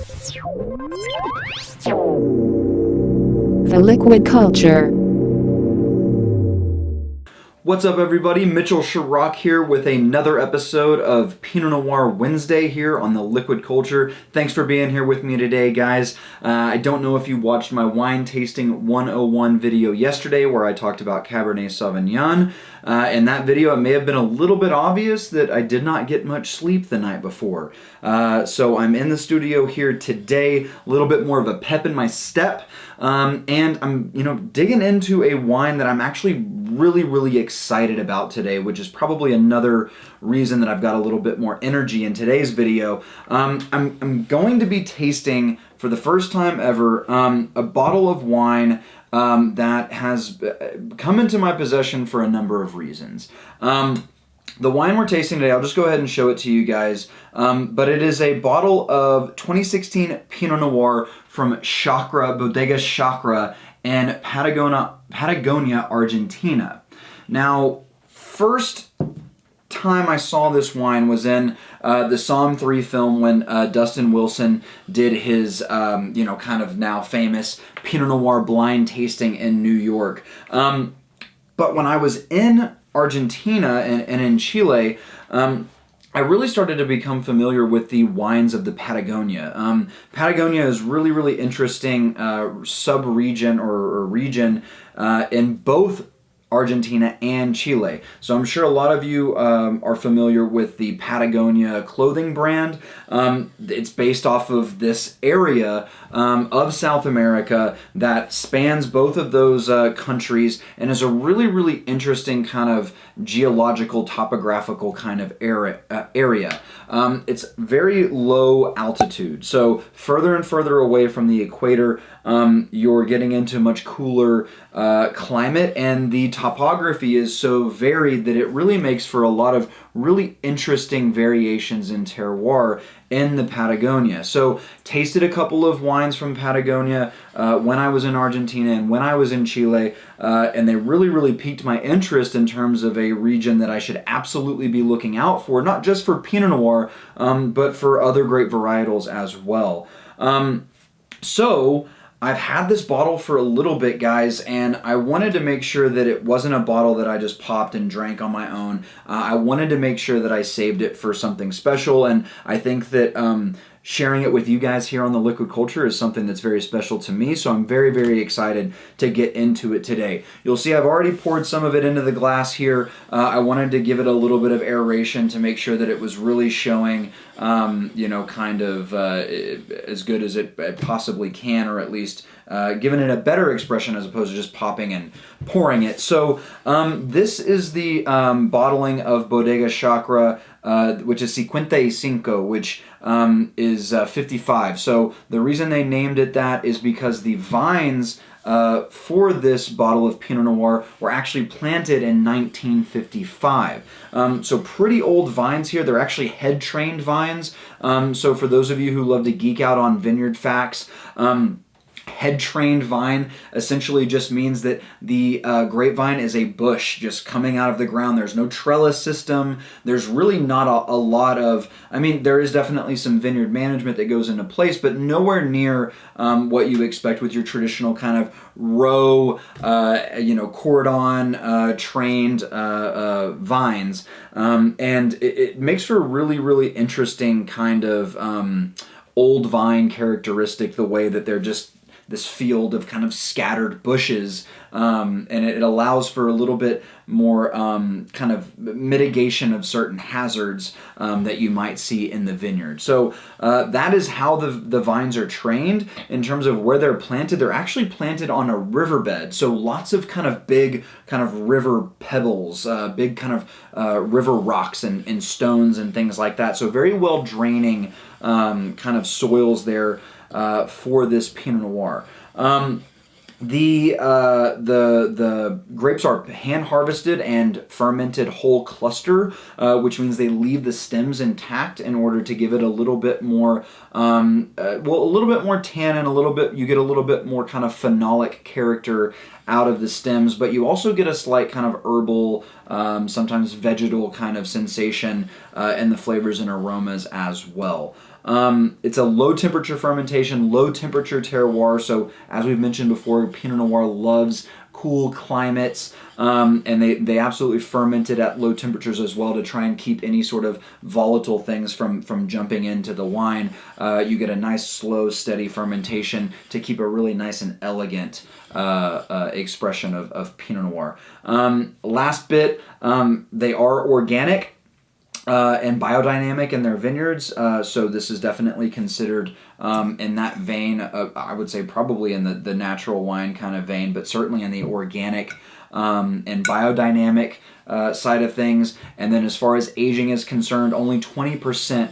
The liquid culture. What's up, everybody? Mitchell Chirac here with another episode of Pinot Noir Wednesday here on the Liquid Culture. Thanks for being here with me today, guys. I don't know if you watched my wine tasting 101 video yesterday where I talked about Cabernet Sauvignon. In that video, it may have been a little bit obvious that I did not get much sleep the night before. So I'm in the studio here today, a little bit more of a pep in my step. And I'm, digging into a wine that I'm actually really excited about today, which is probably another reason that I've got a little bit more energy in today's video. I'm going to be tasting for the first time ever a bottle of wine that has come into my possession for a number of reasons. The wine we're tasting today, I'll just go ahead and show it to you guys, but it is a bottle of 2016 Pinot Noir from Chacra, Bodegas Chacra, in Patagonia, Argentina. Now, first time I saw this wine was in the Psalm 3 film when Dustin Wilson did his, kind of now famous Pinot Noir blind tasting in New York. But when I was in Argentina and in Chile, I really started to become familiar with the wines of the Patagonia. Patagonia is really interesting sub-region or region in both Argentina and Chile. So I'm sure a lot of you are familiar with the Patagonia clothing brand. It's based off of this area of South America that spans both of those countries and is a really interesting kind of geological, topographical kind of area. It's very low altitude. So further and further away from the equator, you're getting into much cooler climate, and the topography is so varied that it really makes for a lot of really interesting variations in terroir in the Patagonia. So tasted a couple of wines from Patagonia when I was in Argentina and when I was in Chile, and they really piqued my interest in terms of a region that I should absolutely be looking out for, not just for Pinot Noir, but for other great varietals as well. So I've had this bottle for a little bit, guys, and I wanted to make sure that it wasn't a bottle that I just popped and drank on my own. I wanted to make sure that I saved it for something special, and I think that sharing it with you guys here on the Liquid Culture is something that's very special to me, so I'm very excited to get into it today. You'll see I've already poured some of it into the glass here. I wanted to give it a little bit of aeration to make sure that it was really showing, kind of as good as it possibly can, or at least giving it a better expression as opposed to just popping and pouring it. So this is the bottling of Bodegas Chacra, which is Cincuenta y Cinco, which is 55. So the reason they named it that is because the vines for this bottle of Pinot Noir were actually planted in 1955. So pretty old vines here. They're actually head-trained vines. So for those of you who love to geek out on vineyard facts, head-trained vine essentially just means that the grapevine is a bush just coming out of the ground. There's no trellis system. There's really not a lot of, there is definitely some vineyard management that goes into place, but nowhere near what you expect with your traditional kind of row, cordon trained vines. And it makes for a really interesting kind of old vine characteristic, the way that they're just this field of kind of scattered bushes, and it allows for a little bit more kind of mitigation of certain hazards that you might see in the vineyard. So that is how the vines are trained. In terms of where they're planted, they're actually planted on a riverbed, so lots of kind of big kind of river pebbles, big kind of river rocks and stones and things like that. So very well draining kind of soils there for this Pinot Noir. The grapes are hand harvested and fermented whole cluster, which means they leave the stems intact in order to give it a little bit more, a little bit more tannin, you get a little bit more kind of phenolic character out of the stems, but you also get a slight kind of herbal, sometimes vegetal kind of sensation in the flavors and aromas as well. It's a low temperature fermentation, low temperature terroir. So as we've mentioned before, Pinot Noir loves cool climates, and they absolutely ferment it at low temperatures as well to try and keep any sort of volatile things from jumping into the wine. You get a nice slow steady fermentation to keep a really nice and elegant expression of Pinot Noir. Last bit, they are organic and biodynamic in their vineyards, so this is definitely considered in that vein. I would say probably in the natural wine kind of vein, but certainly in the organic and biodynamic side of things. And then as far as aging is concerned, only 20%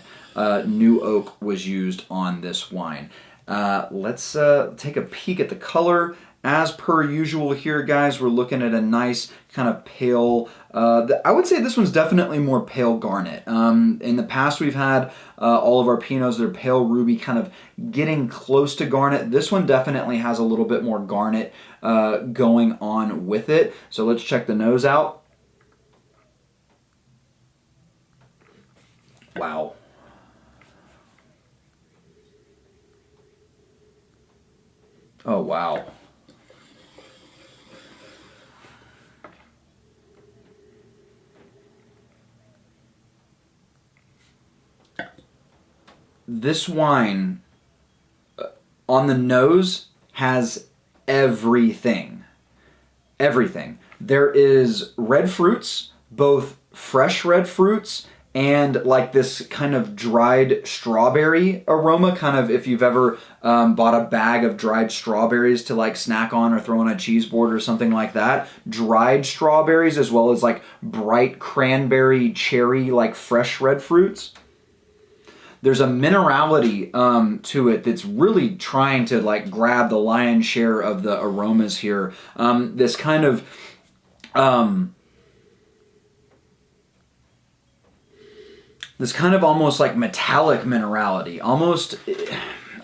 new oak was used on this wine. Let's take a peek at the color. As per usual here, guys, we're looking at a nice kind of pale, I would say this one's definitely more pale garnet. In the past, we've had all of our Pinots that are pale ruby, kind of getting close to garnet. This one definitely has a little bit more garnet going on with it. So let's check the nose out. Wow. Oh, wow. This wine on the nose has everything. Everything. There is red fruits, both fresh red fruits and like this kind of dried strawberry aroma, kind of if you've ever bought a bag of dried strawberries to like snack on or throw on a cheese board or something like that. Dried strawberries as well as like bright cranberry, cherry, like fresh red fruits. There's a minerality to it that's really trying to like grab the lion's share of the aromas here. This kind of almost like metallic minerality. Almost,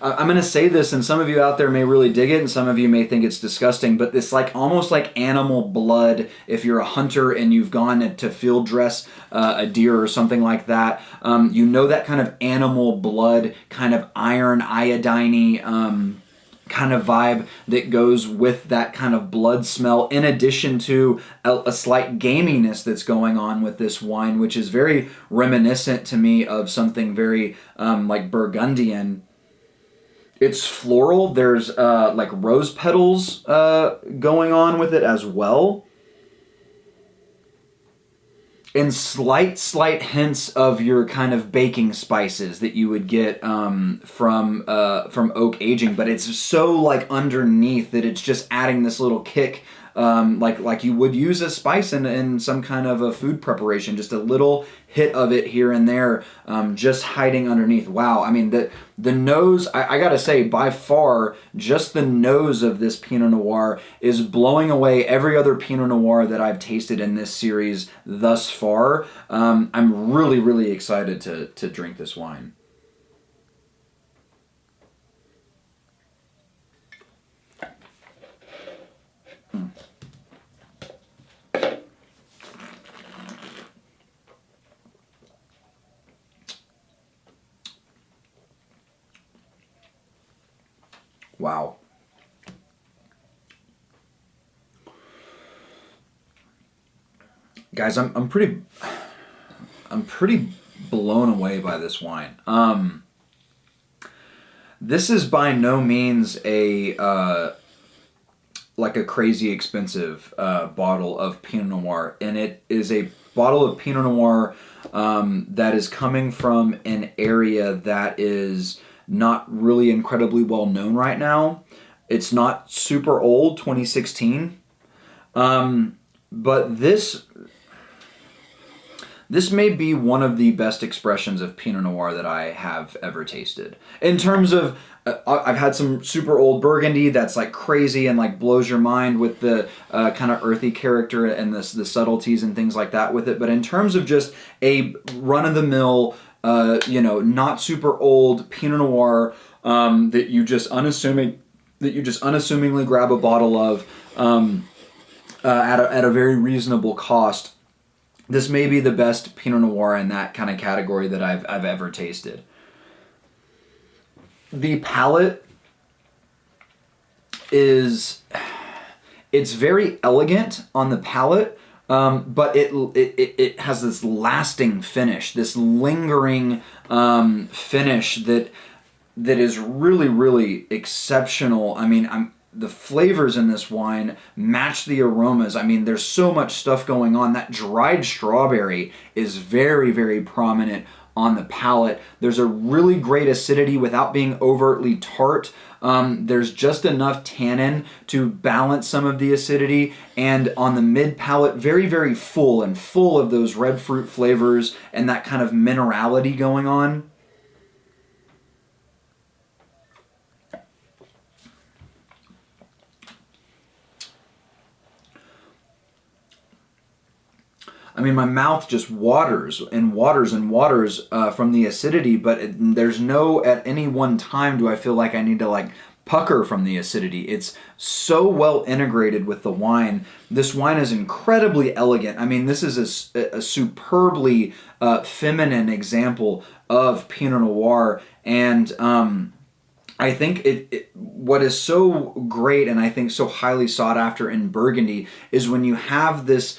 I'm going to say this, and some of you out there may really dig it, and some of you may think it's disgusting, but this like almost like animal blood. If you're a hunter and you've gone to field dress a deer or something like that, you know that kind of animal blood, kind of iron, iodine-y kind of vibe that goes with that kind of blood smell, in addition to a slight gaminess that's going on with this wine, which is very reminiscent to me of something very like Burgundian. It's floral. There's like rose petals going on with it as well. And slight hints of your kind of baking spices that you would get from oak aging, but it's so like underneath that it's just adding this little kick, like you would use a spice in some kind of a food preparation, just a little hit of it here and there, just hiding underneath. Wow, I mean the nose, I gotta say, by far, just the nose of this Pinot Noir is blowing away every other Pinot Noir that I've tasted in this series thus far. I'm really excited to drink this wine. Wow. Guys, I'm pretty blown away by this wine. This is by no means a like a crazy expensive bottle of Pinot Noir, and it is a bottle of Pinot Noir that is coming from an area that is not really incredibly well known right now. It's not super old, 2016. But this may be one of the best expressions of Pinot Noir that I have ever tasted. In terms of, I've had some super old Burgundy that's like crazy and like blows your mind with the kind of earthy character and the subtleties and things like that with it. But in terms of just a run-of-the-mill, not super old Pinot Noir that you just unassumingly grab a bottle of at a very reasonable cost. This may be the best Pinot Noir in that kind of category that I've ever tasted. the palate it's very elegant on the palate, but it has this lasting finish, this lingering finish that is really, really exceptional. I mean, the flavors in this wine match the aromas. I mean, there's so much stuff going on. That dried strawberry is very, very prominent on the palate. There's a really great acidity without being overtly tart. There's just enough tannin to balance some of the acidity, and on the mid palate, very, very full of those red fruit flavors and that kind of minerality going on. I mean, my mouth just waters and waters and waters from the acidity, but there's no, at any one time do I feel like I need to like pucker from the acidity. It's so well integrated with the wine. This wine is incredibly elegant. I mean, this is a superbly feminine example of Pinot Noir, and I think what is so great and I think so highly sought after in Burgundy is when you have this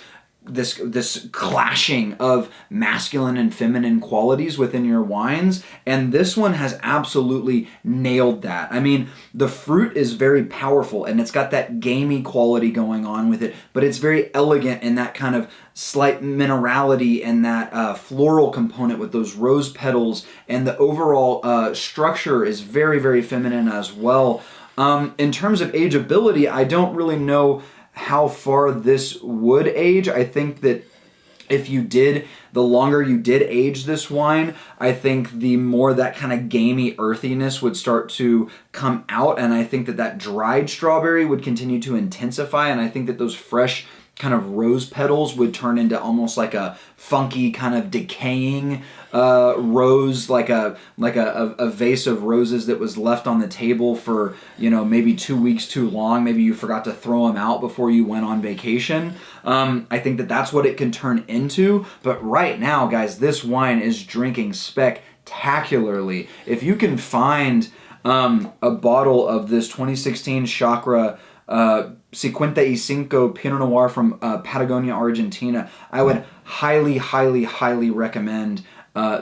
clashing of masculine and feminine qualities within your wines, and this one has absolutely nailed that. I mean, the fruit is very powerful and it's got that gamey quality going on with it, but it's very elegant in that kind of slight minerality and that floral component with those rose petals, and the overall structure is very, very feminine as well. In terms of ageability, I don't really know how far this would age. I think that if you did, the longer you did age this wine, I think the more that kind of gamey earthiness would start to come out, and I think that that dried strawberry would continue to intensify, and I think that those fresh kind of rose petals would turn into almost like a funky kind of decaying rose, like a vase of roses that was left on the table for, you know, maybe 2 weeks too long. Maybe you forgot to throw them out before you went on vacation. I think that that's what it can turn into. But right now, guys, this wine is drinking spectacularly. If you can find a bottle of this 2016 Chacra Cincuenta y Cinco Pinot Noir from Patagonia, Argentina, I would highly, highly, highly recommend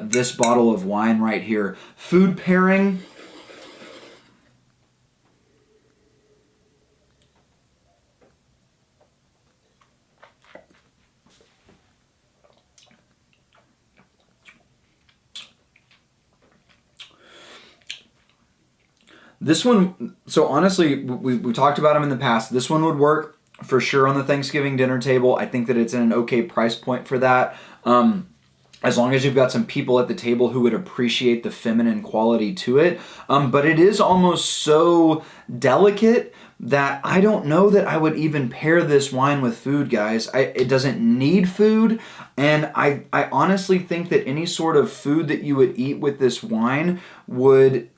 this bottle of wine right here. Food pairing. This one, so honestly, we talked about them in the past. This one would work for sure on the Thanksgiving dinner table. I think that it's in an okay price point for that. As long as you've got some people at the table who would appreciate the feminine quality to it. But it is almost so delicate that I don't know that I would even pair this wine with food, guys. It doesn't need food, and I honestly think that any sort of food that you would eat with this wine would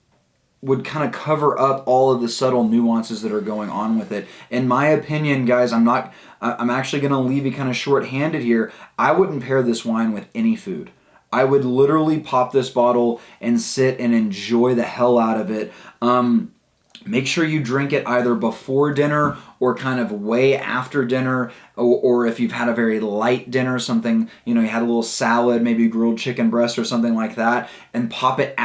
kind of cover up all of the subtle nuances that are going on with it. In my opinion, guys, I'm actually going to leave you kind of short-handed here. I wouldn't pair this wine with any food. I would literally pop this bottle and sit and enjoy the hell out of it. Make sure you drink it either before dinner or kind of way after dinner, or if you've had a very light dinner, something, you know, you had a little salad, maybe grilled chicken breast or something like that, and pop it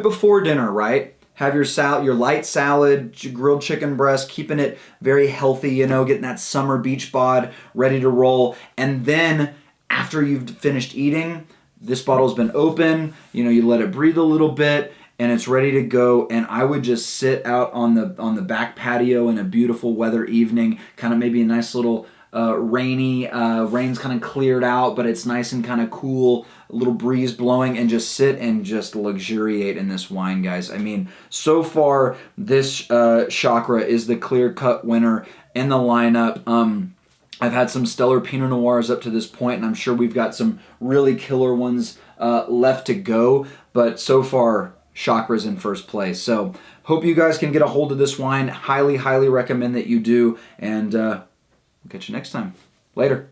before dinner, right? Have your light salad, grilled chicken breast, keeping it very healthy, you know, getting that summer beach bod ready to roll, and then after you've finished eating, this bottle's been open, you know, you let it breathe a little bit, and it's ready to go, and I would just sit out on the back patio in a beautiful weather evening, kind of maybe a nice little rain's kind of cleared out, but it's nice and kind of cool, a little breeze blowing, and just sit and just luxuriate in this wine, guys. I mean, so far, this Chacra is the clear-cut winner in the lineup. I've had some stellar Pinot Noirs up to this point, and I'm sure we've got some really killer ones left to go, but so far, Chacra's in first place. So hope you guys can get a hold of this wine. Highly, highly recommend that you do. And catch you next time. Later.